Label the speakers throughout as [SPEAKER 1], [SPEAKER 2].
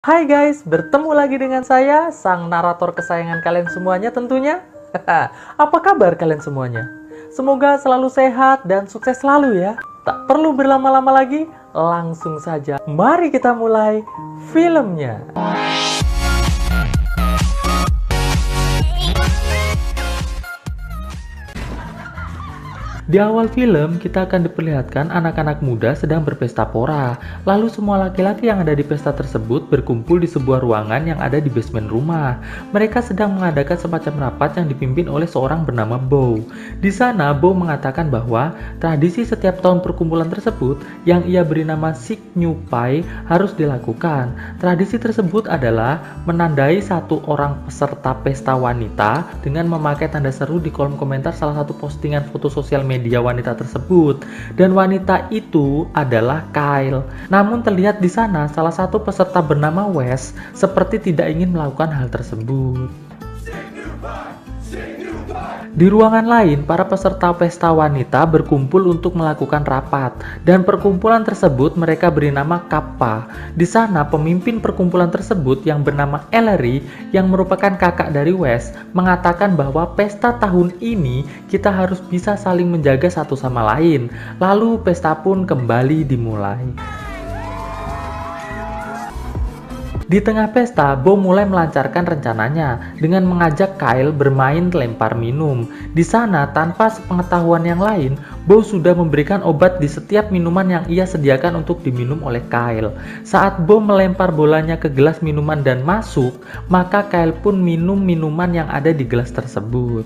[SPEAKER 1] Hai guys, bertemu lagi dengan saya, sang narator kesayangan kalian semuanya tentunya. Apa kabar kalian semuanya? Semoga selalu sehat dan sukses selalu ya. Tak perlu berlama-lama lagi, langsung saja. Mari kita mulai filmnya. Di awal film, kita akan diperlihatkan anak-anak muda sedang berpesta pora. Lalu semua laki-laki yang ada di pesta tersebut berkumpul di sebuah ruangan yang ada di basement rumah. Mereka sedang mengadakan semacam rapat yang dipimpin oleh seorang bernama Bo. Di sana, Bo mengatakan bahwa tradisi setiap tahun perkumpulan tersebut yang ia beri nama Sik New Pai harus dilakukan. Tradisi tersebut adalah menandai satu orang peserta pesta wanita dengan memakai tanda seru di kolom komentar salah satu postingan foto sosial media wanita tersebut, dan wanita itu adalah Kyle. Namun terlihat di sana salah satu peserta bernama Wes seperti tidak ingin melakukan hal tersebut. Di ruangan lain, para peserta pesta wanita berkumpul untuk melakukan rapat, dan perkumpulan tersebut mereka beri nama Kappa. Di sana, pemimpin perkumpulan tersebut yang bernama Ellery, yang merupakan kakak dari Wes, mengatakan bahwa pesta tahun ini kita harus bisa saling menjaga satu sama lain. Lalu pesta pun kembali dimulai. Di tengah pesta, Bo mulai melancarkan rencananya dengan mengajak Kyle bermain lempar minum. Di sana, tanpa sepengetahuan yang lain, Bo sudah memberikan obat di setiap minuman yang ia sediakan untuk diminum oleh Kyle. Saat Bo melempar bolanya ke gelas minuman dan masuk, maka Kyle pun minum minuman yang ada di gelas tersebut.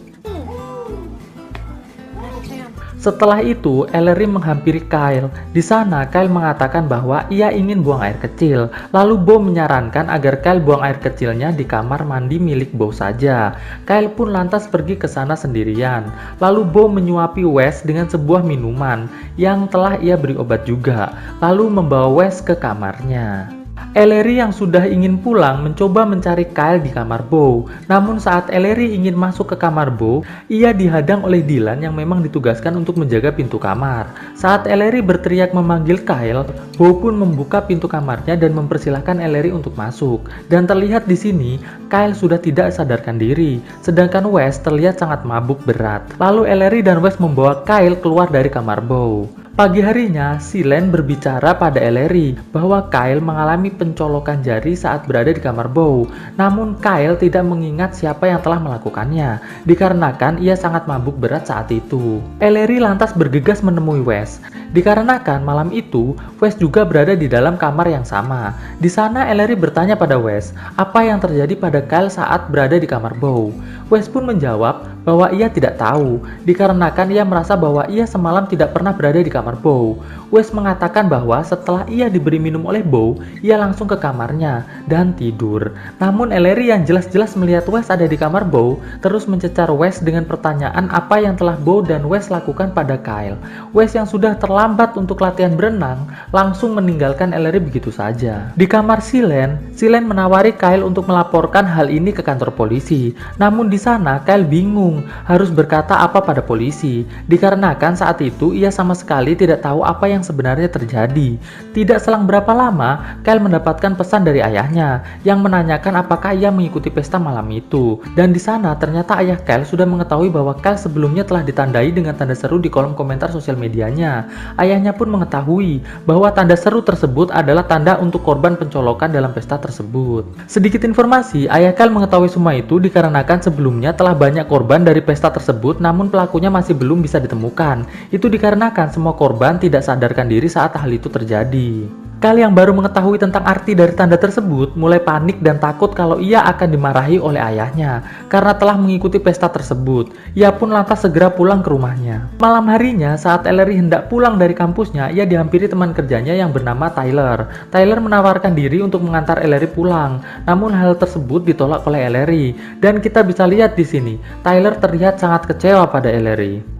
[SPEAKER 1] Setelah itu, Ellery menghampiri Kyle. Di sana, Kyle mengatakan bahwa ia ingin buang air kecil. Lalu Bo menyarankan agar Kyle buang air kecilnya di kamar mandi milik Bo saja. Kyle pun lantas pergi ke sana sendirian. Lalu Bo menyuapi Wes dengan sebuah minuman yang telah ia beri obat juga. Lalu membawa Wes ke kamarnya. Ellery yang sudah ingin pulang mencoba mencari Kyle di kamar Bo. Namun saat Ellery ingin masuk ke kamar Bo, ia dihadang oleh Dylan yang memang ditugaskan untuk menjaga pintu kamar. Saat Ellery berteriak memanggil Kyle, Bo pun membuka pintu kamarnya dan mempersilahkan Ellery untuk masuk. Dan terlihat di sini, Kyle sudah tidak sadarkan diri, sedangkan Wes terlihat sangat mabuk berat. Lalu Ellery dan Wes membawa Kyle keluar dari kamar Bo. Pagi harinya, Silen berbicara pada Ellery bahwa Kyle mengalami pencolokan jari saat berada di kamar Bo. Namun Kyle tidak mengingat siapa yang telah melakukannya, dikarenakan ia sangat mabuk berat saat itu. Ellery lantas bergegas menemui Wes. Dikarenakan malam itu, Wes juga berada di dalam kamar yang sama. Di sana Ellery bertanya pada Wes, apa yang terjadi pada Kyle saat berada di kamar Bo. Wes pun menjawab bahwa ia tidak tahu, dikarenakan ia merasa bahwa ia semalam tidak pernah berada di kamar Bo. Wes mengatakan bahwa setelah ia diberi minum oleh Bo, ia langsung ke kamarnya dan tidur. Namun Ellery yang jelas-jelas melihat Wes ada di kamar Bo, terus mencecar Wes dengan pertanyaan apa yang telah Bo dan Wes lakukan pada Kyle. Wes yang sudah terlambat untuk latihan berenang, langsung meninggalkan Ellery begitu saja. Di kamar Silen menawari Kyle untuk melaporkan hal ini ke kantor polisi. Namun di sana Kyle bingung harus berkata apa pada polisi, dikarenakan saat itu ia sama sekali tidak tahu apa yang sebenarnya terjadi. Tidak selang berapa lama, Kyle mendapatkan pesan dari ayahnya yang menanyakan apakah ia mengikuti pesta malam itu. Dan di sana ternyata ayah Kyle sudah mengetahui bahwa Kyle sebelumnya telah ditandai dengan tanda seru di kolom komentar sosial medianya. Ayahnya pun mengetahui bahwa tanda seru tersebut adalah tanda untuk korban pencolokan dalam pesta tersebut. Sedikit informasi, ayah Kyle mengetahui semua itu dikarenakan sebelumnya telah banyak korban dari pesta tersebut, namun pelakunya masih belum bisa ditemukan. Itu dikarenakan semua korban tidak sadarkan diri saat hal itu terjadi. Kyle yang baru mengetahui tentang arti dari tanda tersebut mulai panik dan takut kalau ia akan dimarahi oleh ayahnya karena telah mengikuti pesta tersebut. Ia pun lantas segera pulang ke rumahnya. Malam harinya saat Ellery hendak pulang dari kampusnya, ia dihampiri teman kerjanya yang bernama Tyler. Tyler menawarkan diri untuk mengantar Ellery pulang, namun hal tersebut ditolak oleh Ellery. Dan kita bisa lihat di sini, Tyler terlihat sangat kecewa pada Ellery.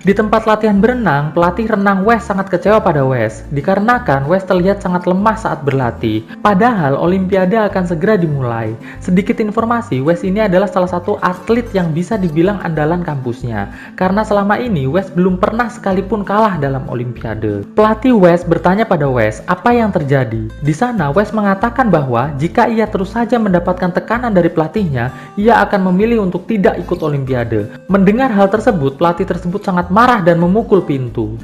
[SPEAKER 1] Di tempat latihan berenang, pelatih renang Wes sangat kecewa pada Wes, dikarenakan Wes terlihat sangat lemah saat berlatih. Padahal Olimpiade akan segera dimulai. Sedikit informasi, Wes ini adalah salah satu atlet yang bisa dibilang andalan kampusnya, karena selama ini Wes belum pernah sekalipun kalah dalam Olimpiade. Pelatih Wes bertanya pada Wes apa yang terjadi. Di sana Wes mengatakan bahwa jika ia terus saja mendapatkan tekanan dari pelatihnya, ia akan memilih untuk tidak ikut Olimpiade. Mendengar hal tersebut, pelatih tersebut sangat marah dan memukul pintu.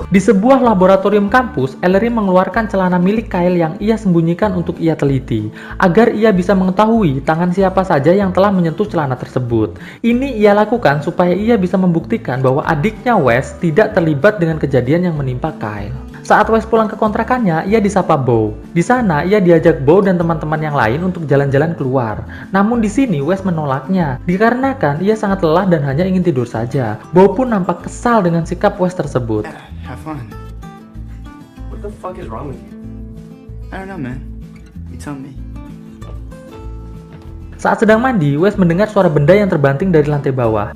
[SPEAKER 1] Di sebuah laboratorium kampus, Ellery mengeluarkan celana milik Kyle yang ia sembunyikan untuk ia teliti, agar ia bisa mengetahui tangan siapa saja yang telah menyentuh celana tersebut. Ini ia lakukan supaya ia bisa membuktikan bahwa adiknya Wes tidak terlibat dengan kejadian yang menimpa Kyle. Saat Wes pulang ke kontrakannya, ia disapa Beau. Di sana, ia diajak Beau dan teman-teman yang lain untuk jalan-jalan keluar. Namun di sini Wes menolaknya, dikarenakan ia sangat lelah dan hanya ingin tidur saja. Beau pun nampak kesal dengan sikap Wes tersebut.
[SPEAKER 2] Have fun.
[SPEAKER 3] What the fuck is wrong with you?
[SPEAKER 2] I don't know, man. You tell me.
[SPEAKER 1] Saat sedang mandi, Wes mendengar suara benda yang terbanting dari lantai bawah.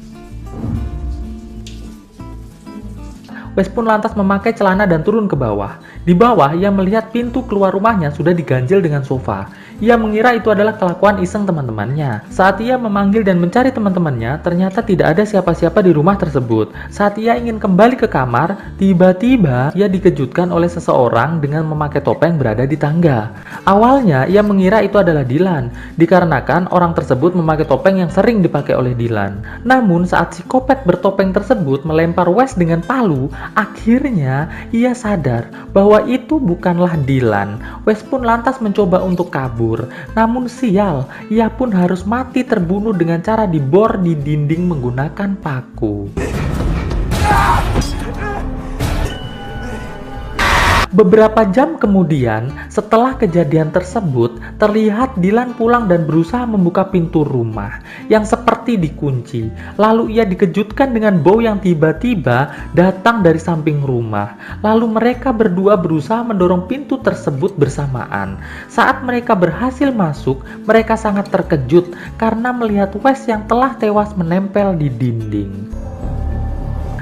[SPEAKER 1] Wes pun lantas memakai celana dan turun ke bawah. Di bawah, ia melihat pintu keluar rumahnya sudah diganjel dengan sofa. Ia mengira itu adalah kelakuan iseng teman-temannya. Saat ia memanggil dan mencari teman-temannya, ternyata tidak ada siapa-siapa di rumah tersebut. Saat ia ingin kembali ke kamar, tiba-tiba ia dikejutkan oleh seseorang dengan memakai topeng berada di tangga. Awalnya, ia mengira itu adalah Dylan, dikarenakan orang tersebut memakai topeng yang sering dipakai oleh Dylan. Namun, saat psikopat bertopeng tersebut melempar Wes dengan palu, akhirnya ia sadar bahwa itu bukanlah Dylan. Wes pun lantas mencoba untuk kabur. Namun sial, ia pun harus mati terbunuh dengan cara dibor di dinding menggunakan paku. Beberapa jam kemudian, setelah kejadian tersebut, terlihat Dylan pulang dan berusaha membuka pintu rumah yang seperti dikunci. Lalu ia dikejutkan dengan Beau yang tiba-tiba datang dari samping rumah. Lalu mereka berdua berusaha mendorong pintu tersebut bersamaan. Saat mereka berhasil masuk, mereka sangat terkejut karena melihat Wes yang telah tewas menempel di dinding.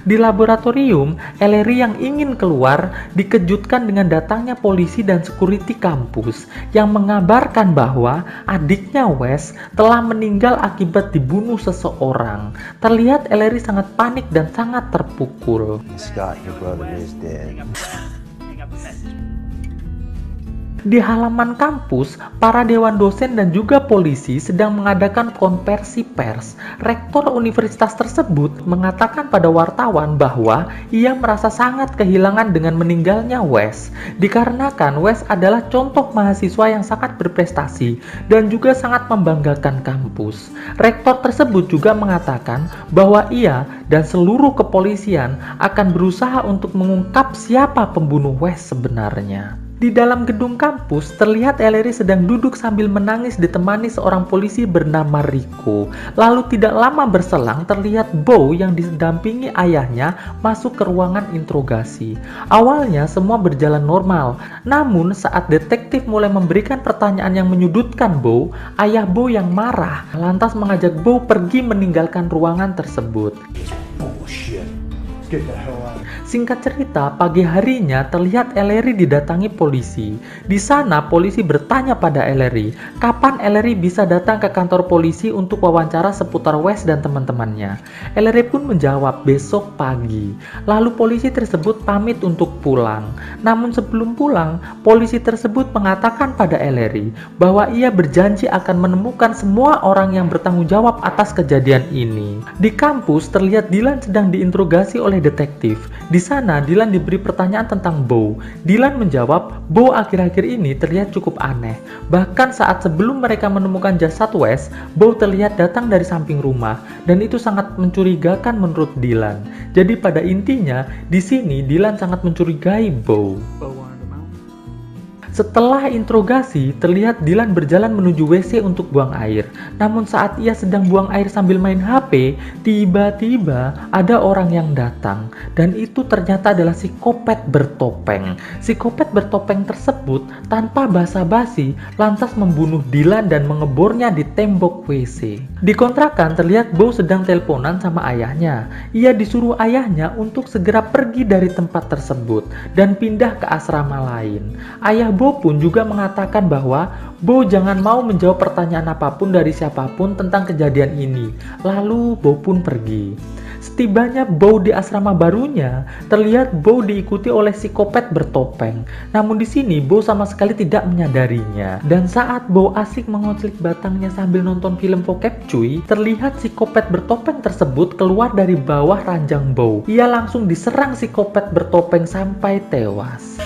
[SPEAKER 1] Di laboratorium, Ellery yang ingin keluar dikejutkan dengan datangnya polisi dan security kampus yang mengabarkan bahwa adiknya Wes telah meninggal akibat dibunuh seseorang. Terlihat Ellery sangat panik dan sangat terpukul.
[SPEAKER 3] Scott, your brother is dead.
[SPEAKER 1] Di halaman kampus, para dewan dosen dan juga polisi sedang mengadakan konversi pers. Rektor universitas tersebut mengatakan pada wartawan bahwa ia merasa sangat kehilangan dengan meninggalnya Wes, dikarenakan Wes adalah contoh mahasiswa yang sangat berprestasi dan juga sangat membanggakan kampus. Rektor tersebut juga mengatakan bahwa ia dan seluruh kepolisian akan berusaha untuk mengungkap siapa pembunuh Wes sebenarnya. Di dalam gedung kampus, terlihat Ellery sedang duduk sambil menangis ditemani seorang polisi bernama Rico. Lalu tidak lama berselang, terlihat Beau yang didampingi ayahnya masuk ke ruangan interogasi. Awalnya semua berjalan normal, namun saat detektif mulai memberikan pertanyaan yang menyudutkan Beau, ayah Beau yang marah lantas mengajak Beau pergi meninggalkan ruangan tersebut.
[SPEAKER 3] Bullshit. Get the hell out.
[SPEAKER 1] Singkat cerita, pagi harinya terlihat Ellery didatangi polisi. Di sana, polisi bertanya pada Ellery, kapan Ellery bisa datang ke kantor polisi untuk wawancara seputar Wes dan teman-temannya. Ellery pun menjawab besok pagi. Lalu polisi tersebut pamit untuk pulang. Namun sebelum pulang, polisi tersebut mengatakan pada Ellery bahwa ia berjanji akan menemukan semua orang yang bertanggung jawab atas kejadian ini. Di kampus, terlihat Dylan sedang diinterogasi oleh detektif. Di sana, Dylan diberi pertanyaan tentang Beau. Dylan menjawab, Beau akhir-akhir ini terlihat cukup aneh. Bahkan saat sebelum mereka menemukan jasad Wes, Beau terlihat datang dari samping rumah, dan itu sangat mencurigakan menurut Dylan. Jadi pada intinya, di sini Dylan sangat mencurigai Beau. Setelah interogasi, terlihat Dylan berjalan menuju WC untuk buang air. Namun saat ia sedang buang air sambil main HP, tiba-tiba ada orang yang datang. Dan itu ternyata adalah psikopat bertopeng. Psikopat bertopeng tersebut tanpa basa-basi lantas membunuh Dylan dan mengebornya di tembok WC. Di kontrakan terlihat Bo sedang teleponan sama ayahnya. Ia disuruh ayahnya untuk segera pergi dari tempat tersebut dan pindah ke asrama lain. Ayah Bo pun juga mengatakan bahwa Bo jangan mau menjawab pertanyaan apapun dari siapapun tentang kejadian ini. Lalu Bo pun pergi. Setibanya Bo di asrama barunya, terlihat Bo diikuti oleh psikopat bertopeng. Namun di sini Bo sama sekali tidak menyadarinya. Dan saat Bo asik mengoclik batangnya sambil nonton film bokep cuy, terlihat psikopat bertopeng tersebut keluar dari bawah ranjang Bo. Ia langsung diserang psikopat bertopeng sampai tewas.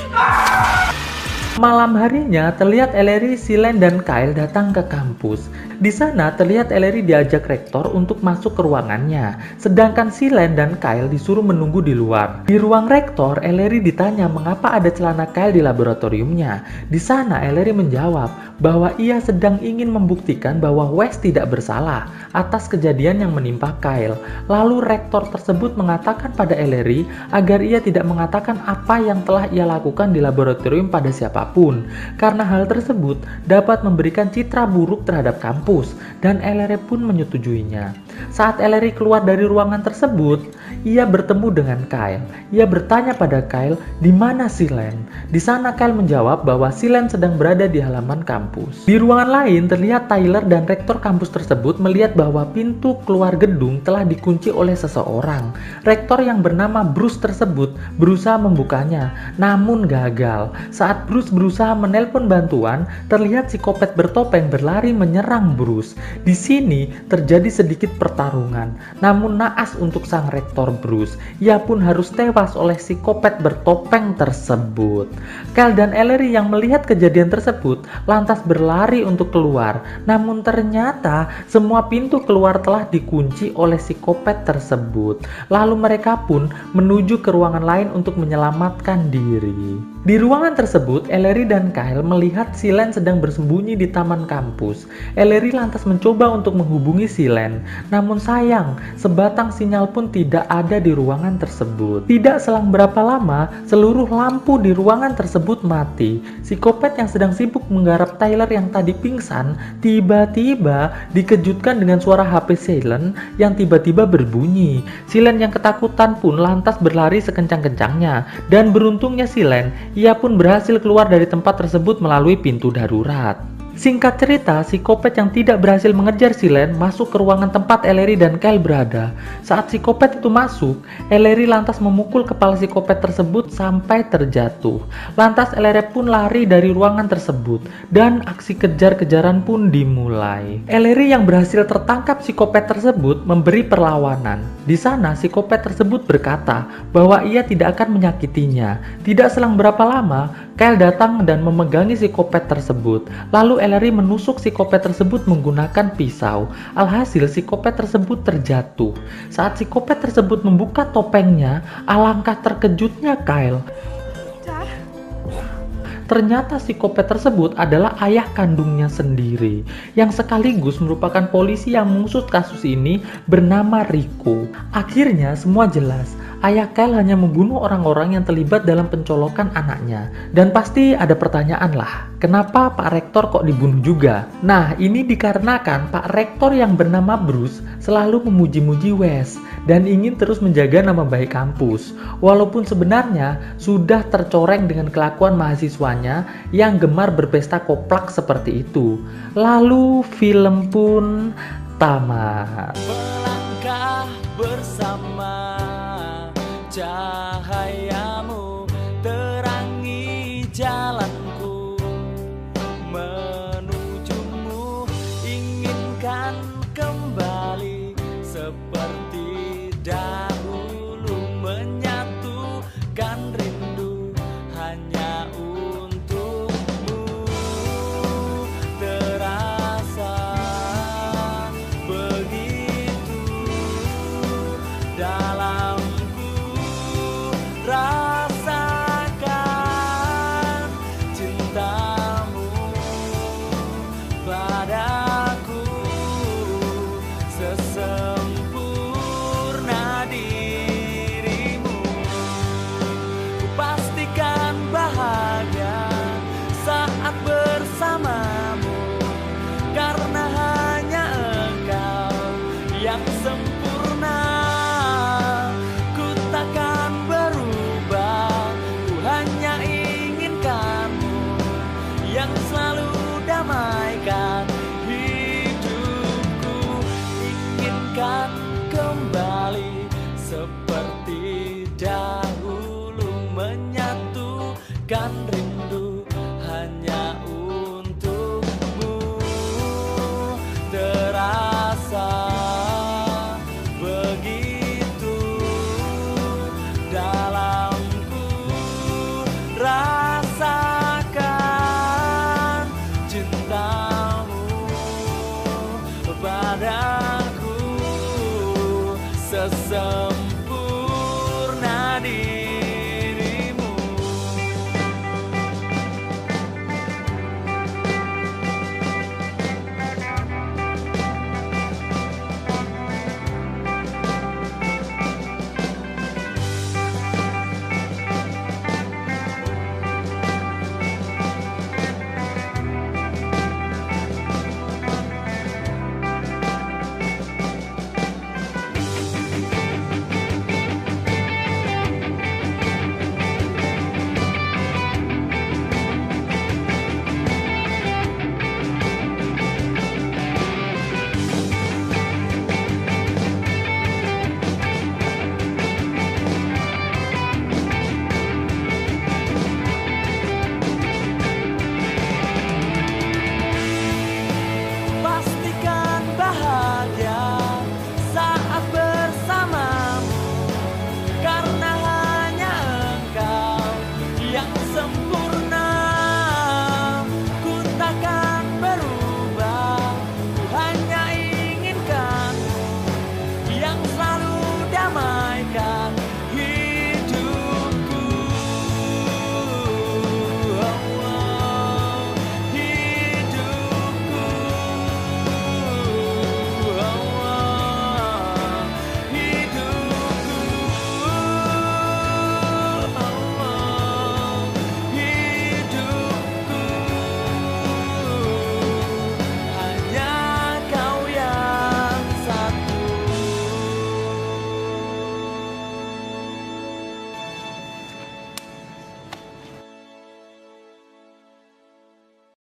[SPEAKER 1] Malam harinya terlihat Ellery, Silen, dan Kyle datang ke kampus. Di sana terlihat Ellery diajak rektor untuk masuk ke ruangannya, sedangkan Silen dan Kyle disuruh menunggu di luar. Di ruang rektor, Ellery ditanya mengapa ada celana Kyle di laboratoriumnya. Di sana Ellery menjawab bahwa ia sedang ingin membuktikan bahwa Wes tidak bersalah atas kejadian yang menimpa Kyle. Lalu rektor tersebut mengatakan pada Ellery agar ia tidak mengatakan apa yang telah ia lakukan di laboratorium pada siapapun, karena hal tersebut dapat memberikan citra buruk terhadap kampus, dan Ellery pun menyetujuinya. Saat Ellery keluar dari ruangan tersebut, ia bertemu dengan Kyle. Ia bertanya pada Kyle, di mana Silen? Di sana Kyle menjawab bahwa Silen sedang berada di halaman kampus. Di ruangan lain terlihat Tyler dan rektor kampus tersebut melihat bahwa pintu keluar gedung telah dikunci oleh seseorang. Rektor yang bernama Bruce tersebut berusaha membukanya, namun gagal. Saat Bruce berusaha menelpon bantuan, terlihat psikopat bertopeng berlari menyerang Bruce. Di sini terjadi sedikit pertarungan, namun naas untuk sang rektor Bruce. Ia pun harus tewas oleh psikopat bertopeng tersebut. Kyle dan Ellery yang melihat kejadian tersebut lantas berlari untuk keluar, namun ternyata semua pintu keluar telah dikunci oleh psikopat tersebut. Lalu mereka pun menuju ke ruangan lain untuk menyelamatkan diri. Di ruangan tersebut, Ellery dan Kyle melihat Silen sedang bersembunyi di taman kampus. Ellery lantas mencoba untuk menghubungi Silen, namun sayang, sebatang sinyal pun tidak ada di ruangan tersebut. Tidak selang berapa lama, seluruh lampu di ruangan tersebut mati. Psikopat yang sedang sibuk menggarap Tyler yang tadi pingsan, tiba-tiba dikejutkan dengan suara HP Silen yang tiba-tiba berbunyi. Silen yang ketakutan pun lantas berlari sekencang-kencangnya, dan beruntungnya Silen, ia pun berhasil keluar dari tempat tersebut melalui pintu darurat. Singkat cerita, psikopat yang tidak berhasil mengejar Silen masuk ke ruangan tempat Ellery dan Kyle berada. Saat psikopat itu masuk, Ellery lantas memukul kepala psikopat tersebut sampai terjatuh. Lantas Ellery pun lari dari ruangan tersebut dan aksi kejar-kejaran pun dimulai. Ellery yang berhasil tertangkap psikopat tersebut memberi perlawanan. Di sana psikopat tersebut berkata bahwa ia tidak akan menyakitinya. Tidak selang berapa lama, Kyle datang dan memegangi psikopat tersebut. Lalu Ellery menusuk psikopat tersebut menggunakan pisau. Alhasil psikopat tersebut terjatuh. Saat psikopat tersebut membuka topengnya, alangkah terkejutnya Kyle. Ternyata psikopat tersebut adalah ayah kandungnya sendiri, yang sekaligus merupakan polisi yang mengusut kasus ini bernama Rico. Akhirnya semua jelas, ayah Kyle hanya membunuh orang-orang yang terlibat dalam pencolokan anaknya. Dan pasti ada pertanyaan lah, kenapa Pak Rektor kok dibunuh juga? Nah, ini dikarenakan Pak Rektor yang bernama Bruce selalu memuji-muji Wes dan ingin terus menjaga nama baik kampus. Walaupun sebenarnya sudah tercoreng dengan kelakuan mahasiswanya yang gemar berpesta koplak seperti itu. Lalu film pun tamat.
[SPEAKER 4] Melangkah bersama.